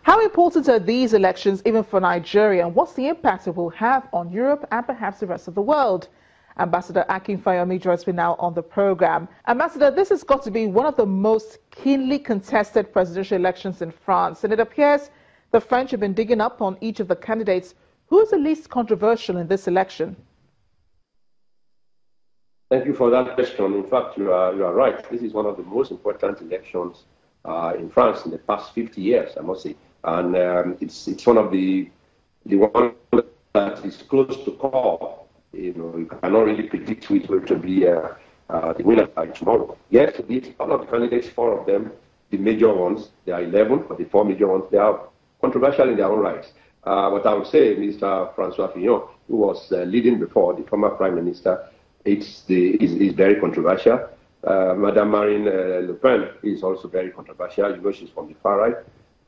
How important are these elections even for Nigeria, and what's the impact it will have on Europe and perhaps the rest of the world? Ambassador Akin Fayomi joins me now on the program. Ambassador, this has got to be one of the most keenly contested presidential elections in France, and it appears the French have been digging up on each of the candidates. Who is the least controversial in this election? Thank you for that question. In fact, you are right. This is one of the most important elections in France in the past 50 years, I must say. And it's one of the one that is close to call. You cannot really predict who is going to be the winner by tomorrow. Yes, all of the candidates, 4 of them, the major ones, there are 11, but the 4 major ones, they are controversial in their own rights. But I would say Mr. Francois Fillon, who was leading before, the former prime minister, is very controversial. Madame Marine Le Pen is also very controversial. You know, she's from the far right.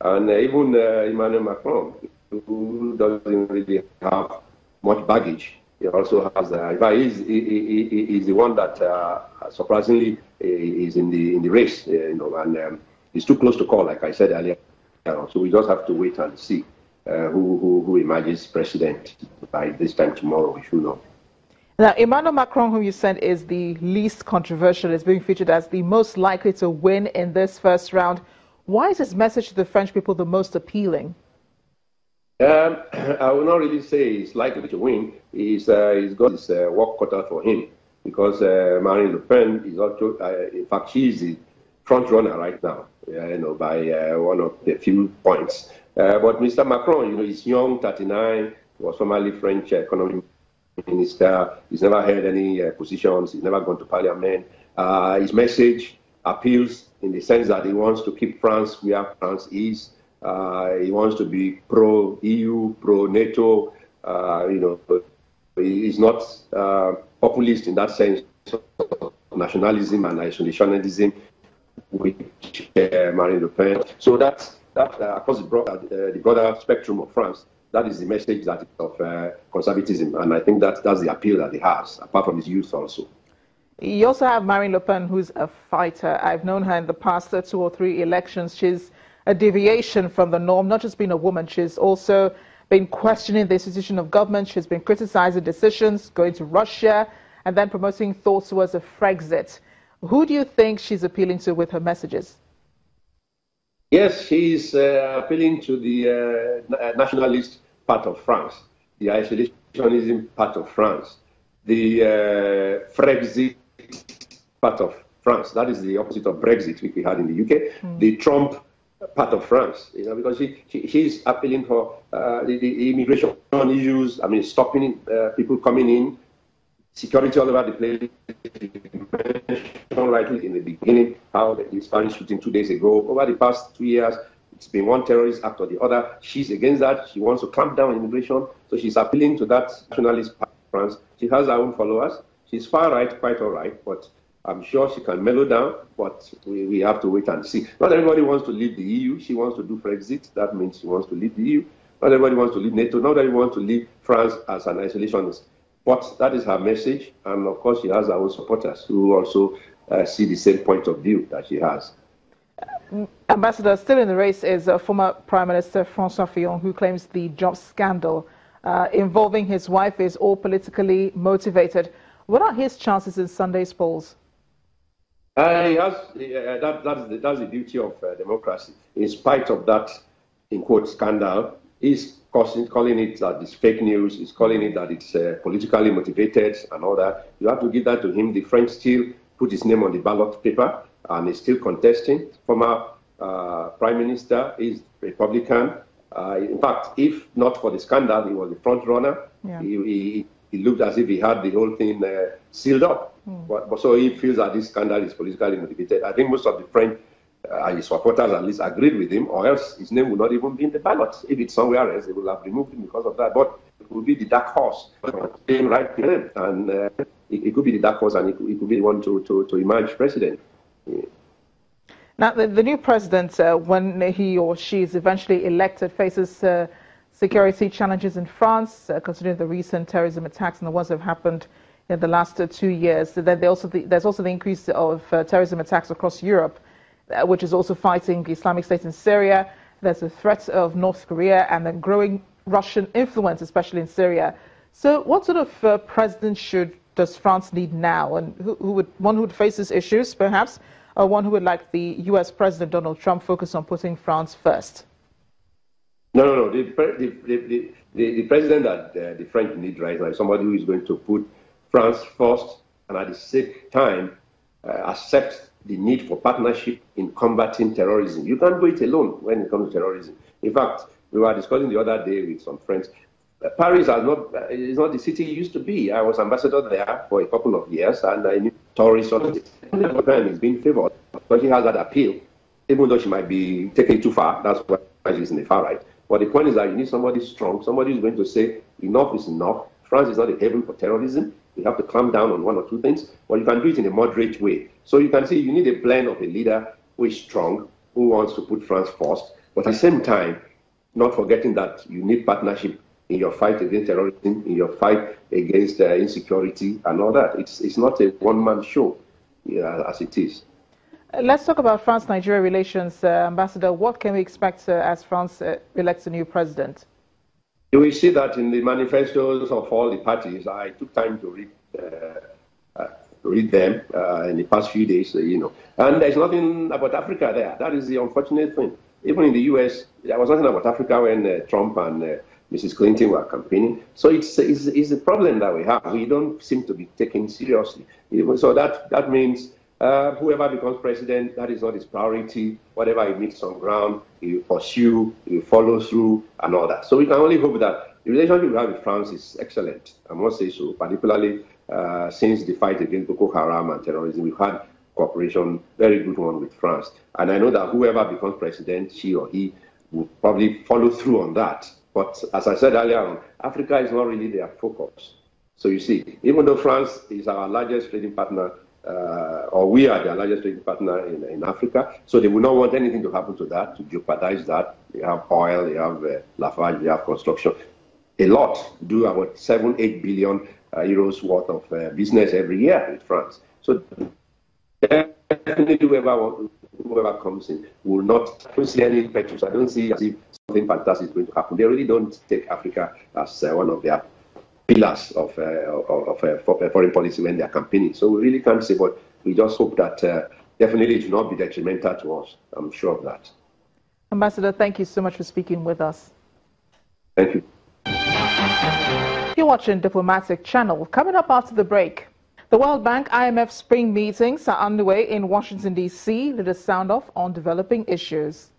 And even Emmanuel Macron, who doesn't really have much baggage, he also has. He's the one that surprisingly is in the race, and he's too close to call, like I said earlier. So we just have to wait and see who emerges president by this time tomorrow. We should know. Now, Emmanuel Macron, who you said is the least controversial, is being featured as the most likely to win in this first round. Why is his message to the French people the most appealing? I will not really say he's likely to win. He's got his work cut out for him because Marine Le Pen is also, in fact, she's the front runner right now, by one of the few points. But Mr. Macron, he's young, 39, was formerly French economy minister. He's never held any positions. He's never gone to parliament. His message appeals in the sense that he wants to keep France where France is. He wants to be pro-EU, pro-NATO. He's not populist in that sense of nationalism and isolationism, which Marine Le Pen. So that's across the broader spectrum of France. That is the message that of conservatism, and I think that's the appeal that he has, apart from his youth also. You also have Marine Le Pen, who's a fighter. I've known her in the past 2 or 3 elections. She's a deviation from the norm, not just being a woman. She's also been questioning the institution of government. She's been criticizing decisions, going to Russia, and then promoting thoughts towards a Frexit. Who do you think she's appealing to with her messages? Yes, she's appealing to the nationalist part of France, the isolationism part of France, the Frexit part of France. That is the opposite of Brexit, which we had in the UK. The Trump part of France, because she's appealing for the immigration issues. I mean, stopping people coming in, security all over the place. Rightly in the beginning, how the Spanish shooting 2 days ago. Over the past 2 years, it's been one terrorist after the other. She's against that. She wants to clamp down on immigration. So she's appealing to that nationalist part of France. She has her own followers. She's far right, quite all right, but I'm sure she can mellow down. But we have to wait and see. Not everybody wants to leave the EU. She wants to do Frexit. That means she wants to leave the EU. Not everybody wants to leave NATO. Not everybody wants to leave France as an isolationist. But that is her message. And of course, she has her own supporters who also see the same point of view that she has. Ambassador, still in the race is former Prime Minister Francois Fillon, who claims the job scandal involving his wife is all politically motivated. What are his chances in Sunday's polls? That's the beauty of democracy. In spite of that, in quote, scandal, he's calling it that it's fake news. He's calling it that it's politically motivated and all that. You have to give that to him. The French still put his name on the ballot paper and is still contesting. Former Prime Minister is Republican. In fact, if not for the scandal, he was the front runner. Yeah. He looked as if he had the whole thing sealed up. But so he feels that this scandal is politically motivated. I think most of the French his supporters at least agreed with him, or else his name would not even be in the ballot. If it's somewhere else, they will have removed him because of that. But it will be the dark horse, right here, and it could be the dark horse, and it could be the one to emerge president. Yeah. Now, the new president, when he or she is eventually elected, faces security challenges in France, considering the recent terrorism attacks and the ones that have happened in the last 2 years. Then there's also the increase of terrorism attacks across Europe, which is also fighting the Islamic State in Syria. there's a threat of North Korea and then growing Russian influence, especially in Syria. So what sort of president does France need now? And one who would face these issues, perhaps, or one who would, like the U.S. President Donald Trump, focus on putting France first? No. The president that the French need right now is somebody who is going to put France first and at the same time accept the need for partnership in combating terrorism. You can't do it alone when it comes to terrorism. In fact, we were discussing the other day with some friends. Paris is not the city it used to be. I was ambassador there for a couple of years, and I knew tourists is being favored because she has that appeal, even though she might be taken too far. That's why she's in the far right. But the point is that you need somebody strong, somebody who's going to say enough is enough. France is not a haven for terrorism. You have to clamp down on one or two things, but you can do it in a moderate way. So you can see you need a blend of a leader who is strong, who wants to put France first, but at the same time, not forgetting that you need partnership in your fight against terrorism, in your fight against insecurity and all that. It's not a one-man show as it is. Let's talk about France-Nigeria relations. Ambassador, what can we expect as France elects a new president? You will see that in the manifestos of all the parties. I took time to read them in the past few days, And there's nothing about Africa there. That is the unfortunate thing. Even in the U.S., there was nothing about Africa when Trump and Mrs. Clinton were campaigning. So it's a problem that we have. We don't seem to be taken seriously. So that means whoever becomes president, that is not his priority. Whatever he meets on ground, he will pursue, he will follow through, and all that. So we can only hope that the relationship we have with France is excellent. I must say so, particularly since the fight against Boko Haram and terrorism. We've had cooperation, very good one with France. And I know that whoever becomes president, she or he, will probably follow through on that. But as I said earlier on, Africa is not really their focus. So you see, even though France is our largest trading partner, or we are their largest trading partner in Africa, so they will not want anything to happen to that, to jeopardize that. They have oil, they have Lafarge, they have construction. A lot, do about 7-8 billion euros worth of business every year with France. So definitely whoever comes in will not, I don't see any pictures. I don't see as if something fantastic is going to happen. They really don't take Africa as one of their pillars of foreign policy when they are campaigning. So we really can't say, but we just hope that definitely it will not be detrimental to us. I'm sure of that. Ambassador, thank you so much for speaking with us. Thank you. You're watching Diplomatic Channel. Coming up after the break, the World Bank IMF spring meetings are underway in Washington, D.C. Let us sound off on developing issues.